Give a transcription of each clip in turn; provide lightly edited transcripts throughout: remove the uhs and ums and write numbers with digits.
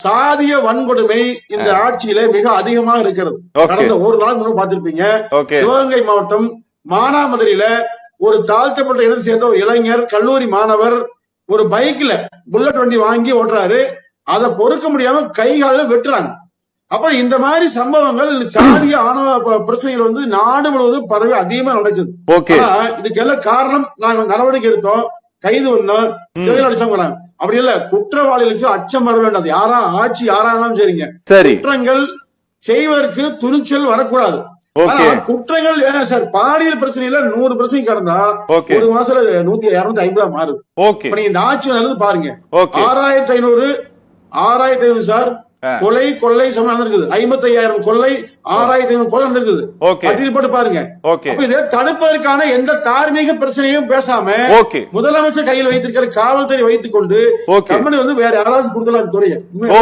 சாதிய வன்கொடுமை இந்த ஆட்சியில மிக அதிகமாக இருக்கிறது. கடந்த ஒரு நாள் முன்னும் பார்த்திருப்பீங்க. சிவகங்கை மாவட்டம் மானாமதுரையில ஒரு தாழ்த்தப்பட்ட இனத்தை சேர்ந்த ஒரு இளைஞர் கல்லூரி மாணவர் ஒரு பைக்ல புல்லட் வண்டி வாங்கி ஓட்டுறாரு. அதை பொறுக்க முடியாம கைகால வெட்டுறாங்க. அப்ப இந்த மாதிரி சம்பவங்கள் சாதிய ஆணவ பிரச்சனைகள் நாடு முழுவதும் பரவி அதிகமா நடக்குது. இதுக்கெல்லாம் காரணம் நாங்க நடவடிக்கை எடுத்தோம், கைது பண்ணோம், சிறையில் அடிச்சவங்க. அப்படி இல்ல, குற்றவாளிகளுக்கு அச்சம் வர வேண்டாம். ஆட்சி யாராலும் சரிங்க, குற்றங்கள் செய்வதற்கு துணிச்சல் வரக்கூடாது. குற்றங்கள் ஏன்னா சார், பாலியல் பிரச்சனையில 100% கடந்தா ஒரு மாசத்துல 250 மாறுது. நீங்க இந்த ஆட்சி பாருங்க, 6500 சார் கொலை கொள்ளை சமம் இருக்குது. 55,000 கொள்ளை, 6,500 கொலை நடந்திருக்குது. பட்டியல் போட்டு பாருங்க. அப்ப இதை தடுப்பதற்கான எந்த தார்மீக பிரச்சனையும் பேசாம முதலமைச்சர் கையில் வைத்திருக்கிற காவல்துறை வைத்துக் கொண்டு கம்பெனி வேற யாராவது கொடுத்தலாம் துறையை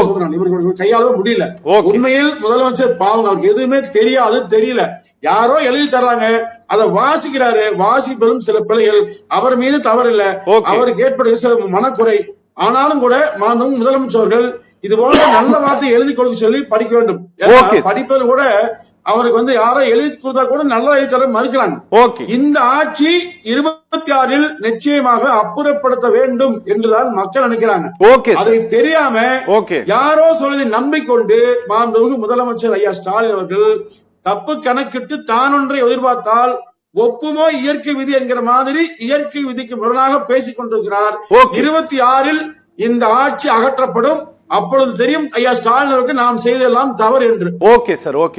சொல்றாங்க. இவர்கள் கையாளவே முடியல. உண்மையில் முதலமைச்சர் பாவம், அவருக்கு எதுவுமே தெரியாது, தெரியல. யாரோ எழுதி தர்றாங்க, அதை வாசிக்கிறாரு. வாசிப்பதும் சில பிள்ளைகள், அவர் மீது தவறு இல்ல, அவருக்கு ஏற்படுகிற சில மனக்குறை. ஆனாலும் கூட முதலமைச்சர்கள் இது போல நல்ல வார்த்தை எழுதி கொடுக்க சொல்லி படிக்க வேண்டும். படிப்பதில் கூட அவருக்கு யாரோ எழுதி கொடுத்தா கூட நல்லா எழுதி தர மறுக்கிறாங்க. இந்த ஆட்சி 26 நிச்சயமாக அப்புறப்படுத்த வேண்டும் என்றுதான் மக்கள் நினைக்கிறாங்க. அதை தெரியாம யாரோ சொல்வதை நம்பிக்கொண்டு மாண்புமிகு முதலமைச்சர் ஐயா ஸ்டாலின் அவர்கள் தப்பு கணக்கிட்டு தான் ஒன்றை எதிர்பார்த்தால் ஒப்புமோ இயற்கை விதி என்கிற மாதிரி இயற்கை விதிக்கு முரணாக பேசிக் கொண்டிருக்கிறார். 26 இந்த ஆட்சி அகற்றப்படும். அப்பொழுது தெரியும் ஐயா ஸ்டாலின் அவருக்கு நாம் செய்தெல்லாம் தவறு என்று. Okay sir, okay.